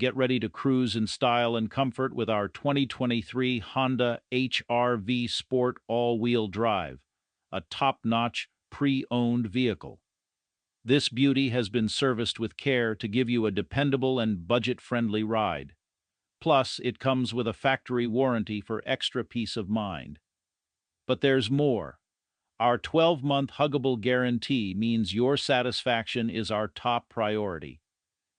Get ready to cruise in style and comfort with our 2023 Honda HR-V Sport all-wheel drive, a top-notch, pre-owned vehicle. This beauty has been serviced with care to give you a dependable and budget-friendly ride. Plus, it comes with a factory warranty for extra peace of mind. But there's more. Our 12-month Huggable Guarantee means your satisfaction is our top priority.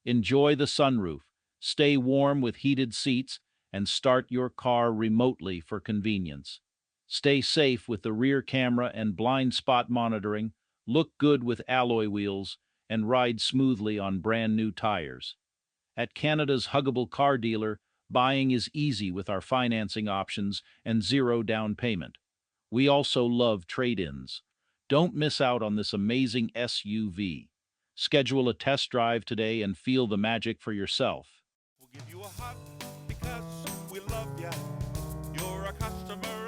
Enjoy the sunroof, stay warm with heated seats, and start your car remotely for convenience. Stay safe with the rear camera and blind spot monitoring, look good with alloy wheels, and ride smoothly on brand new tires. At Canada's Huggable car dealer, buying is easy with our financing options and zero down payment. We also love trade-ins. Don't miss out on this amazing SUV. Schedule a test drive today and feel the magic for yourself. We'll give you a hug because we love ya. You're a customer